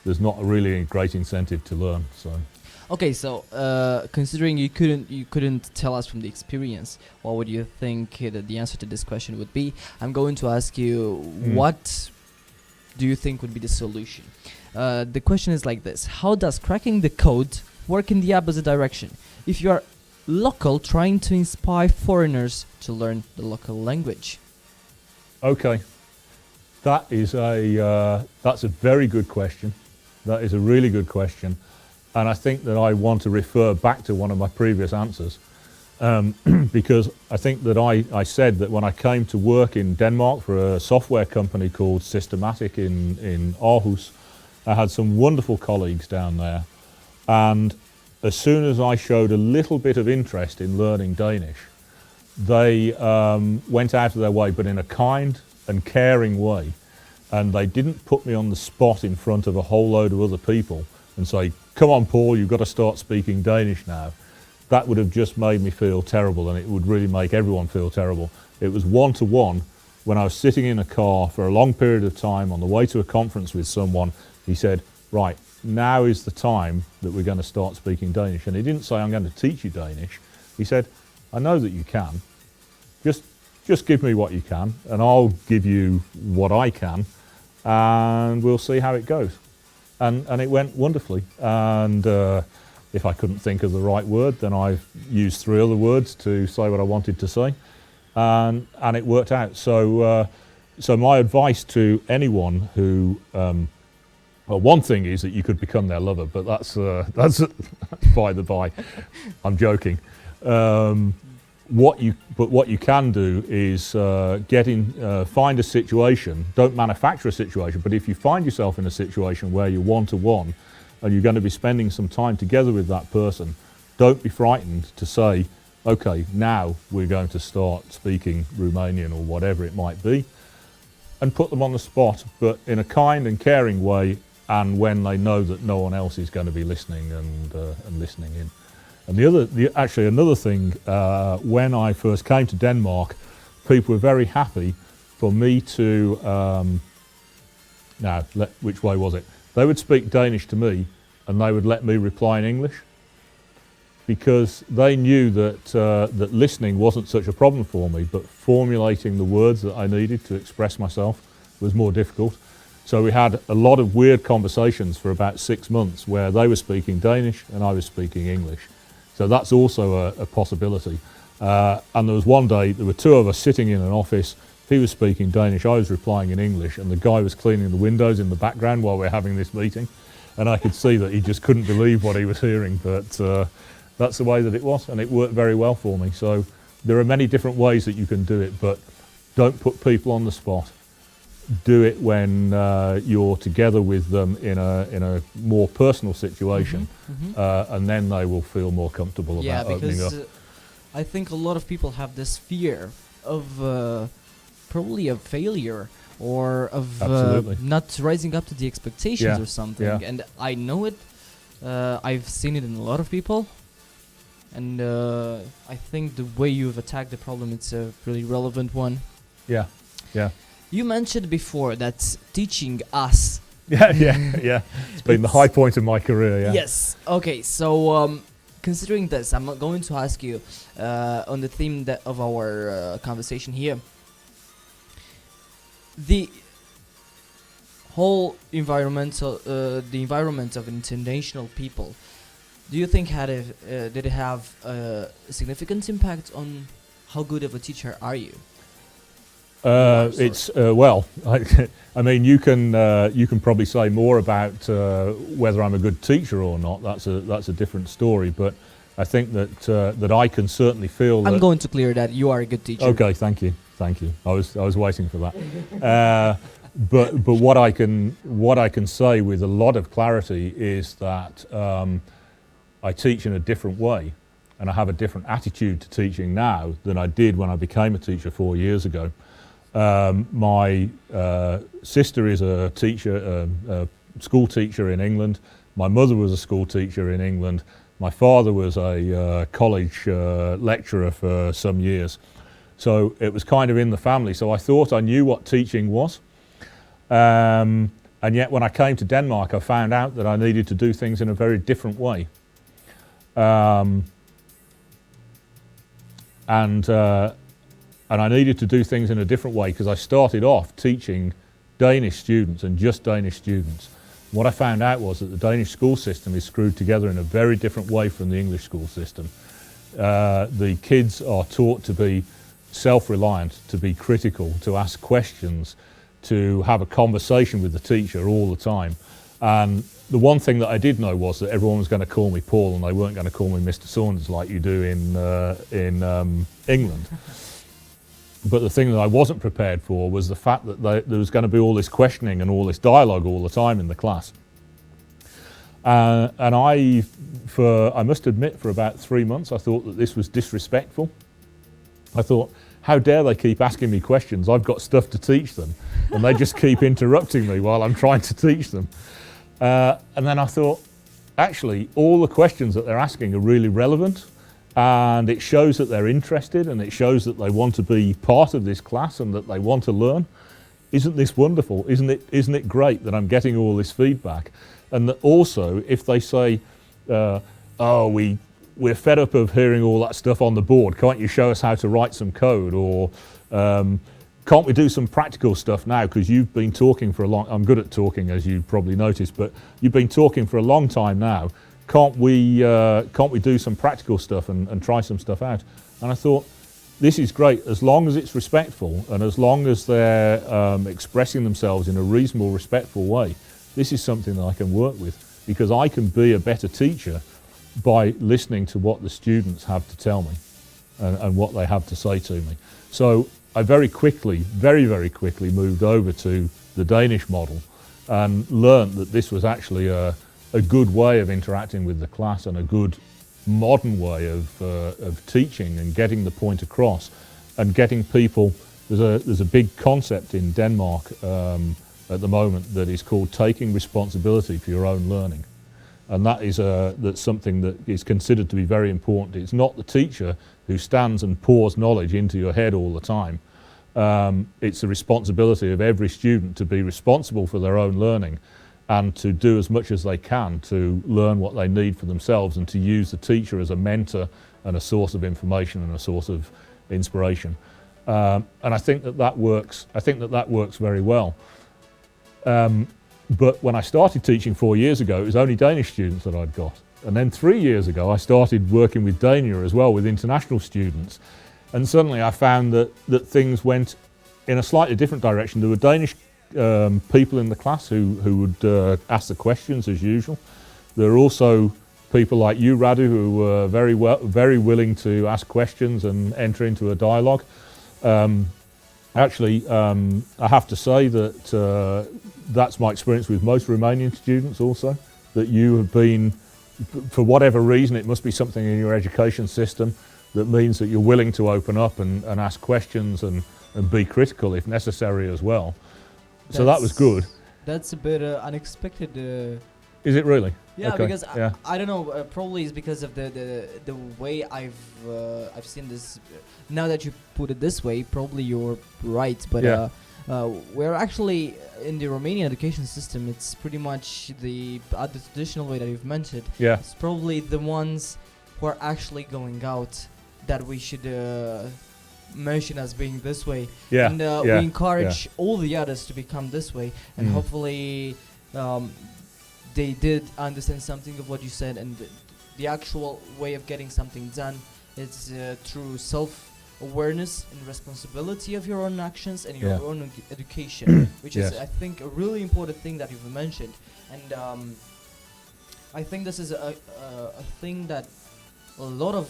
[SPEAKER 2] there's not really a great incentive to learn. So.
[SPEAKER 1] Okay, so considering you couldn't tell us from the experience, what would you think that the answer to this question would be? I'm going to ask you, what do you think would be the solution? The question is like this: how does cracking the code work in the opposite direction? If you are local, trying to inspire foreigners to learn the local language.
[SPEAKER 2] Okay, that's a very good question. That is a really good question. And I think that I want to refer back to one of my previous answers, because I think that I said that when I came to work in Denmark for a software company called Systematic in Aarhus, I had some wonderful colleagues down there. And as soon as I showed a little bit of interest in learning Danish, they went out of their way, but in a kind and caring way. And they didn't put me on the spot in front of a whole load of other people and say, come on, Paul, you've got to start speaking Danish now. that would have just made me feel terrible, and it would really make everyone feel terrible. It was one-to-one. When I was sitting in a car for a long period of time on the way to a conference with someone, he said, right, now is the time that we're going to start speaking Danish. And he didn't say, I'm going to teach you Danish. He said, I know that you can. Just give me what you can, and I'll give you what I can, and we'll see how it goes. And it went wonderfully. And if I couldn't think of the right word, then I used 3 other words to say what I wanted to say. And it worked out. So my advice to anyone who, well, one thing is that you could become their lover, but that's by the by. I'm joking. What you can do is find a situation. Don't manufacture a situation, but if you find yourself in a situation where you're one-to-one and you're going to be spending some time together with that person, don't be frightened to say, okay, now we're going to start speaking Romanian or whatever it might be, and put them on the spot, but in a kind and caring way, and when they know that no one else is going to be listening and listening in. And actually another thing, when I first came to Denmark, people were very happy for me to, which way was it? They would speak Danish to me and they would let me reply in English, because they knew that listening wasn't such a problem for me, but formulating the words that I needed to express myself was more difficult. So we had a lot of weird conversations for about 6 months where they were speaking Danish and I was speaking English. So that's also a possibility. And there was one day, there were 2 of us sitting in an office. He was speaking Danish, I was replying in English, and the guy was cleaning the windows in the background while we were having this meeting. And I could see that he just couldn't believe what he was hearing, but that's the way that it was, and it worked very well for me. So there are many different ways that you can do it, but don't put people on the spot. Do it when you're together with them in a more personal situation, and then they will feel more comfortable about opening up.
[SPEAKER 1] I think a lot of people have this fear of probably of failure or of not rising up to the expectations or something.
[SPEAKER 2] Yeah.
[SPEAKER 1] And I know it. I've seen it in a lot of people. And I think the way you've attacked the problem, it's a really relevant one.
[SPEAKER 2] Yeah, yeah.
[SPEAKER 1] You mentioned before that teaching us.
[SPEAKER 2] Yeah. It's been the high point of my career, yeah.
[SPEAKER 1] Yes. Okay, so considering this, I'm going to ask you on the theme of our conversation here. The whole environment of international people, do you think did it have a significant impact on how good of a teacher are you?
[SPEAKER 2] It's well, I mean, you can probably say more about whether I'm a good teacher or not. That's a different story. But I think that I can certainly feel.
[SPEAKER 1] I'm going to clear that you are a good teacher.
[SPEAKER 2] Okay, thank you. I was waiting for that. But what I can say with a lot of clarity is that I teach in a different way, and I have a different attitude to teaching now than I did when I became a teacher 4 years ago. My sister is a teacher, a school teacher in England. My mother was a school teacher in England. My father was a college lecturer for some years. So it was kind of in the family. So I thought I knew what teaching was. And yet when I came to Denmark, I found out that I needed to do things in a very different way. And I needed to do things in a different way because I started off teaching Danish students and just Danish students. What I found out was that the Danish school system is screwed together in a very different way from the English school system. The kids are taught to be self-reliant, to be critical, to ask questions, to have a conversation with the teacher all the time. And the one thing that I did know was that everyone was going to call me Paul and they weren't going to call me Mr. Saunders like you do in England. But the thing that I wasn't prepared for was the fact that there was going to be all this questioning and all this dialogue all the time in the class. And I must admit, for about 3 months, I thought that this was disrespectful. I thought, how dare they keep asking me questions? I've got stuff to teach them. And they just keep interrupting me while I'm trying to teach them. And then I thought, actually, all the questions that they're asking are really relevant. and it shows that they're interested, and it shows that they want to be part of this class and that they want to learn. Isn't this wonderful? Isn't it great that I'm getting all this feedback? And that also, if they say, we're fed up of hearing all that stuff on the board, can't you show us how to write some code? Or can't we do some practical stuff now, because you've been talking for a long, I'm good at talking as you probably noticed, but you've been talking for a long time now. Can't we do some practical stuff and try some stuff out? And I thought, this is great, as long as it's respectful and as long as they're expressing themselves in a reasonable, respectful way. This is something that I can work with, because I can be a better teacher by listening to what the students have to tell me and what they have to say to me. So I very quickly moved over to the Danish model and learned that this was actually a good way of interacting with the class and a good modern way of teaching and getting the point across and getting people. There's a big concept in Denmark at the moment that is called taking responsibility for your own learning, and that is that's something that is considered to be very important. It's not the teacher who stands and pours knowledge into your head all the time. It's the responsibility of every student to be responsible for their own learning and to do as much as they can to learn what they need for themselves, and to use the teacher as a mentor and a source of information and a source of inspiration. And I think that works. I think that works very well. But when I started teaching 4 years ago, it was only Danish students that I'd got. And then 3 years ago, I started working with Dania as well, with international students. And suddenly I found that things went in a slightly different direction. There were Danish people in the class who would ask the questions as usual. There are also people like you, Radu, who were very willing to ask questions and enter into a dialogue. Actually, I have to say that that's my experience with most Romanian students also, that you have been, for whatever reason, it must be something in your education system that means that you're willing to open up and ask questions and be critical if necessary as well. So that was good.
[SPEAKER 1] That's a bit unexpected.
[SPEAKER 2] Is it really?
[SPEAKER 1] Yeah,
[SPEAKER 2] okay.
[SPEAKER 1] Because I don't know. Probably it's because of the way I've seen this. Now that you put it this way, probably you're right. But we're actually in the Romanian education system. It's pretty much the traditional way that you've mentioned.
[SPEAKER 2] Yeah.
[SPEAKER 1] It's probably the ones who are actually going out that we should mention as being this way.
[SPEAKER 2] Yeah.
[SPEAKER 1] And we encourage all the others to become this way, and hopefully they did understand something of what you said, and the actual way of getting something done is through self-awareness and responsibility of your own actions and your own education, which is, I think, a really important thing that you've mentioned. And I think this is a thing that a lot of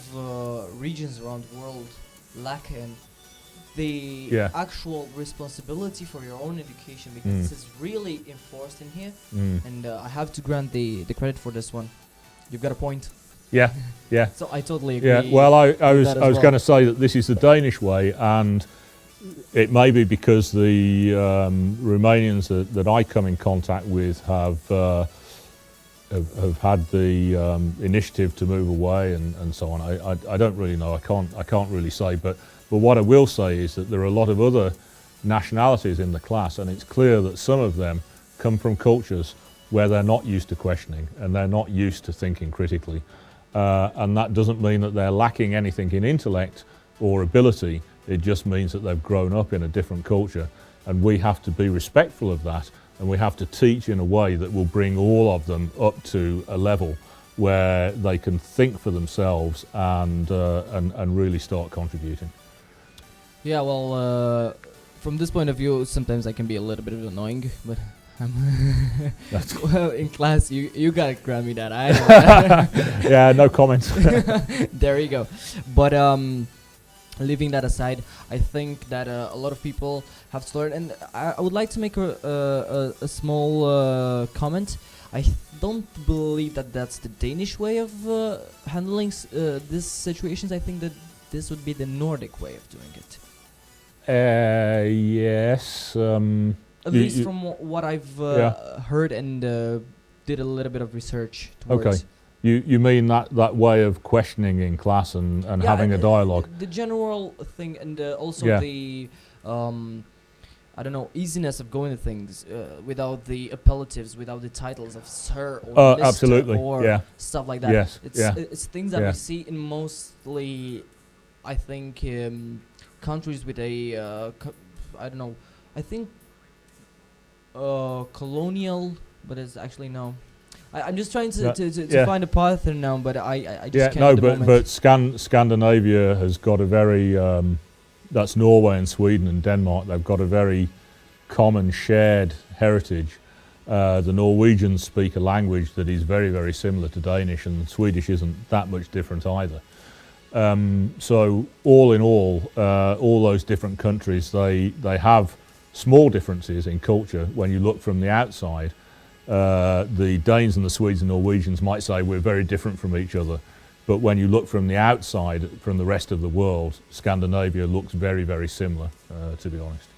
[SPEAKER 1] regions around the world lack in. The actual responsibility for your own education, because this is really enforced in here, and I have to grant the credit for this one. You've got a point. Yeah, yeah. So I totally agree.
[SPEAKER 2] Yeah, well, I was going to say that this is the Danish way, and it may be because the Romanians that I come in contact with have had the initiative to move away and so on. I don't really know. I can't really say, but what I will say is that there are a lot of other nationalities in the class, and it's clear that some of them come from cultures where they're not used to questioning and they're not used to thinking critically. And that doesn't mean that they're lacking anything in intellect or ability. It just means that they've grown up in a different culture, and we have to be respectful of that, and we have to teach in a way that will bring all of them up to a level where they can think for themselves and really start contributing.
[SPEAKER 1] Yeah, well, from this point of view, sometimes I can be a little bit annoying, but well, in class, you gotta grant me that. I know.
[SPEAKER 2] Yeah, no comments.
[SPEAKER 1] There you go. But leaving that aside, I think that a lot of people have to learn, and I would like to make a small comment. I don't believe that that's the Danish way of handling these situations. I think that this would be the Nordic way of doing it.
[SPEAKER 2] Yes.
[SPEAKER 1] At least from what I've heard and did a little bit of research towards.
[SPEAKER 2] Okay. You mean that way of questioning in class and having a dialogue?
[SPEAKER 1] The general thing, and also
[SPEAKER 2] Yeah.
[SPEAKER 1] the I don't know, easiness of going to things without the appellatives, without the titles of sir or mister
[SPEAKER 2] Absolutely.
[SPEAKER 1] or
[SPEAKER 2] Yeah.
[SPEAKER 1] stuff like that.
[SPEAKER 2] Yes.
[SPEAKER 1] It's
[SPEAKER 2] Yeah.
[SPEAKER 1] it's things that
[SPEAKER 2] Yeah.
[SPEAKER 1] we see in mostly, I think, countries with a I don't know, I think colonial, but it's actually no. I'm just trying to,
[SPEAKER 2] No,
[SPEAKER 1] to
[SPEAKER 2] yeah.
[SPEAKER 1] find a pattern now, but I just
[SPEAKER 2] Yeah.
[SPEAKER 1] can't
[SPEAKER 2] No,
[SPEAKER 1] at the
[SPEAKER 2] but
[SPEAKER 1] moment.
[SPEAKER 2] Scandinavia has got a very that's Norway and Sweden and Denmark. They've got a very common shared heritage. The Norwegians speak a language that is very, very similar to Danish, and Swedish isn't that much different either. So all in all those different countries, they have small differences in culture. When you look from the outside, the Danes and the Swedes and Norwegians might say we're very different from each other. But when you look from the outside, from the rest of the world, Scandinavia looks very, very similar, to be honest.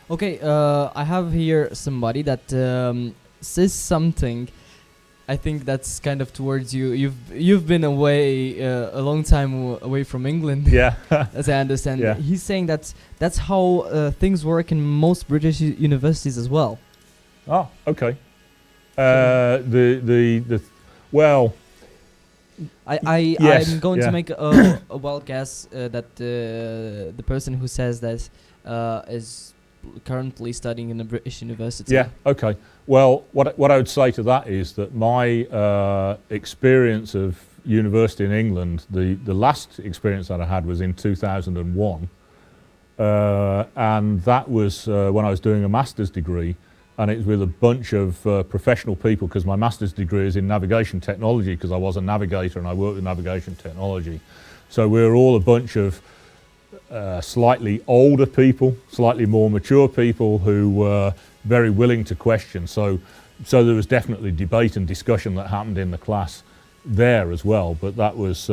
[SPEAKER 1] Okay, I have here somebody that says something. I think that's kind of towards you. You've been away a long time away from England.
[SPEAKER 2] Yeah.
[SPEAKER 1] As I understand.
[SPEAKER 2] Yeah.
[SPEAKER 1] He's saying that that's how things work in most British universities as well.
[SPEAKER 2] Oh, okay. Well. Yes,
[SPEAKER 1] I'm going
[SPEAKER 2] yeah.
[SPEAKER 1] to make a wild guess that the person who says that is currently studying in a British university.
[SPEAKER 2] Yeah. Okay. Well, what I would say to that is that my experience of university in England, the last experience that I had was in 2001, and that was when I was doing a master's degree. And it was with a bunch of professional people, because my master's degree is in navigation technology, because I was a navigator and I worked with navigation technology. So we were all a bunch of slightly older people, slightly more mature people who were very willing to question. So there was definitely debate and discussion that happened in the class there as well. But that was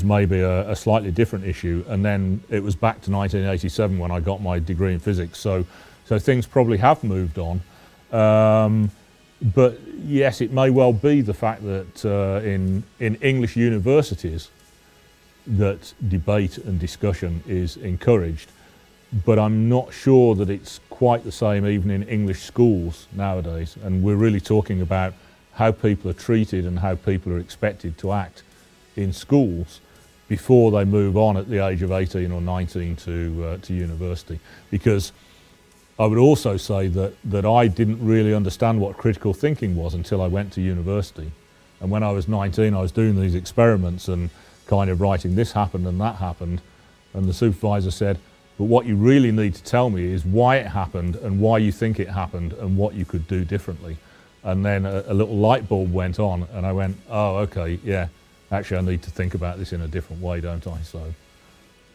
[SPEAKER 2] maybe a slightly different issue. And then it was back to 1987 when I got my degree in physics. So things probably have moved on. But yes, it may well be the fact that in English universities that debate and discussion is encouraged. But I'm not sure that it's quite the same even in English schools nowadays. And we're really talking about how people are treated and how people are expected to act in schools before they move on at the age of 18 or 19 to university. Because I would also say that I didn't really understand what critical thinking was until I went to university. And when I was 19, I was doing these experiments and kind of writing this happened and that happened. And the supervisor said, but what you really need to tell me is why it happened and why you think it happened and what you could do differently. And then a little light bulb went on and I went, oh, okay, yeah, actually I need to think about this in a different way, don't I? So.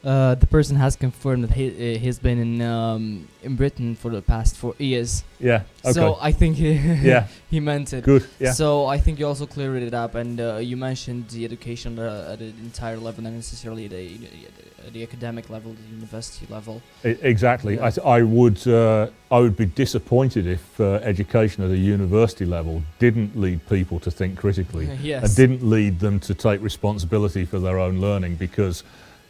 [SPEAKER 1] The person has confirmed that he's been in Britain for the past 4 years.
[SPEAKER 2] Yeah. Okay.
[SPEAKER 1] So I think
[SPEAKER 2] yeah.
[SPEAKER 1] he meant it.
[SPEAKER 2] Good. Yeah.
[SPEAKER 1] So I think you also cleared it up, and you mentioned the education at the entire level, not necessarily the academic level, the university level.
[SPEAKER 2] Exactly.
[SPEAKER 1] Yeah.
[SPEAKER 2] I would be disappointed if education at a university level didn't lead people to think critically.
[SPEAKER 1] Yes.
[SPEAKER 2] And didn't lead them to take responsibility for their own learning, because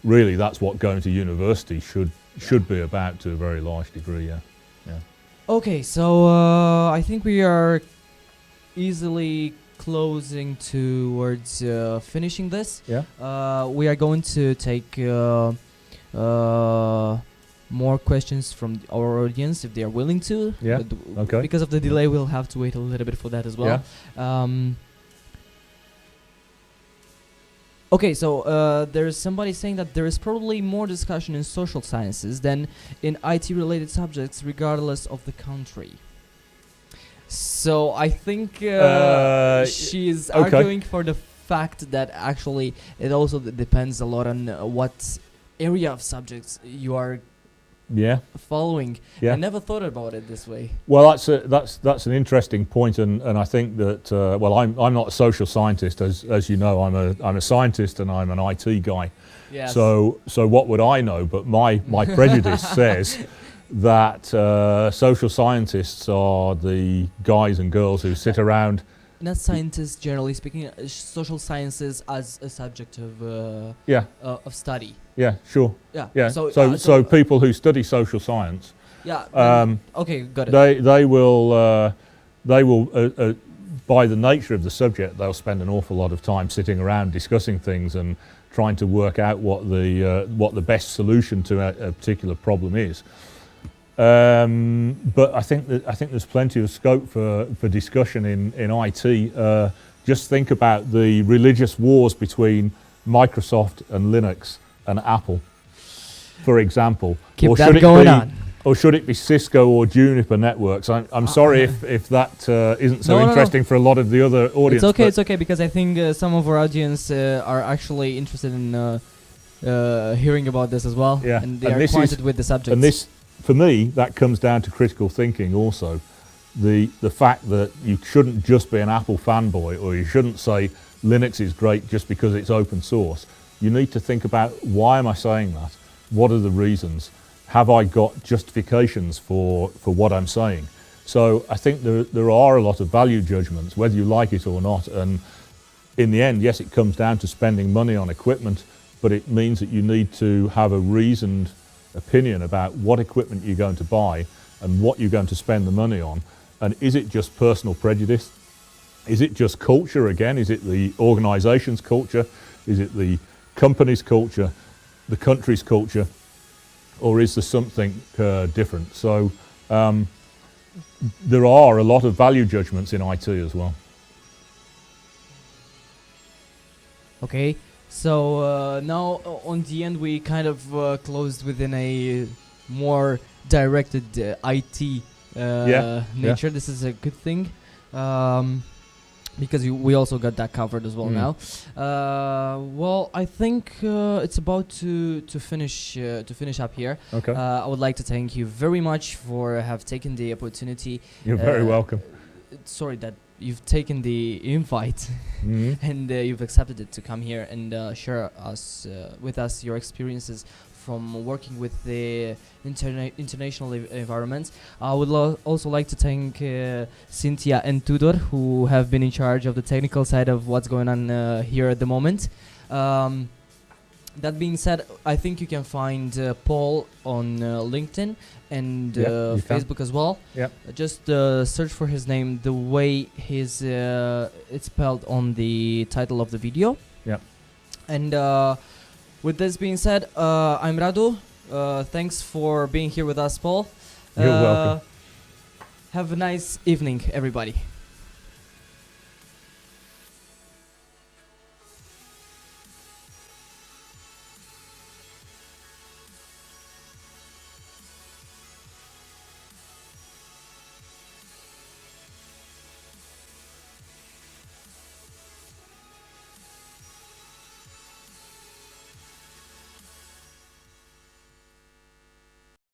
[SPEAKER 2] really that's what going to university should be about to a very large degree. Yeah.
[SPEAKER 1] Okay, so I think we are easily closing towards finishing this.
[SPEAKER 2] Yeah.
[SPEAKER 1] We are going to take more questions from our audience if they are willing to.
[SPEAKER 2] Yeah. Okay.
[SPEAKER 1] Because of the delay, we'll have to wait a little bit for that as well.
[SPEAKER 2] Yeah.
[SPEAKER 1] Okay, so there's somebody saying that there is probably more discussion in social sciences than in IT-related subjects, regardless of the country. So I think she's arguing for the fact that actually it also depends a lot on what area of subjects you are following.
[SPEAKER 2] Yeah.
[SPEAKER 1] I never thought about it this way.
[SPEAKER 2] Well, that's an interesting point, and I think that well, I'm not a social scientist, as you know. I'm a scientist and I'm an IT guy.
[SPEAKER 1] Yes.
[SPEAKER 2] So what would I know? But my prejudice says that social scientists are the guys and girls who sit around
[SPEAKER 1] not scientists generally speaking, social sciences as a subject
[SPEAKER 2] Yeah,
[SPEAKER 1] of study.
[SPEAKER 2] yeah, sure.
[SPEAKER 1] Yeah.
[SPEAKER 2] Yeah.
[SPEAKER 1] So
[SPEAKER 2] So people who study social science,
[SPEAKER 1] yeah. Okay, got it.
[SPEAKER 2] they will by the nature of the subject, they'll spend an awful lot of time sitting around discussing things and trying to work out what the best solution to a particular problem is. But I think there's plenty of scope for discussion in IT. Just think about the religious wars between Microsoft and Linux and Apple, for example.
[SPEAKER 1] Keep that going on.
[SPEAKER 2] Or should it be Cisco or Juniper networks? I'm sorry if that isn't so interesting for a lot of the other audience.
[SPEAKER 1] It's okay because I think some of our audience are actually interested in hearing about this as well.
[SPEAKER 2] Yeah.
[SPEAKER 1] And they are acquainted with the subject.
[SPEAKER 2] And this, for me, that comes down to critical thinking also. The fact that you shouldn't just be an Apple fanboy, or you shouldn't say Linux is great just because it's open source. You need to think about, why am I saying that? What are the reasons? Have I got justifications for what I'm saying? So I think there are a lot of value judgments, whether you like it or not. And in the end, yes, it comes down to spending money on equipment, but it means that you need to have a reasoned opinion about what equipment you're going to buy and what you're going to spend the money on. And is it just personal prejudice? Is it just culture again? Is it the organisation's culture? Is it the company's culture, the country's culture? Or is there something different? So there are a lot of value judgments in IT as well.
[SPEAKER 1] Okay, so now on the end we kind of closed within a more directed IT nature. This is a good thing. Because we also got that covered as well now. Well, I think it's about to finish up here.
[SPEAKER 2] Okay.
[SPEAKER 1] I would like to thank you very much for have taken the opportunity.
[SPEAKER 2] You're very welcome.
[SPEAKER 1] Sorry that you've taken the invite and you've accepted it to come here and share with us your experiences from working with the international environments. I would also like to thank Cynthia and Tudor, who have been in charge of the technical side of what's going on here at the moment. That being said, I think you can find Paul on LinkedIn and Facebook as well.
[SPEAKER 2] Yeah.
[SPEAKER 1] Just search for his name the way it's spelled on the title of the video.
[SPEAKER 2] Yeah.
[SPEAKER 1] And with this being said, I'm Radu. Thanks for being here with us, Paul.
[SPEAKER 2] You're welcome.
[SPEAKER 1] Have a nice evening, everybody.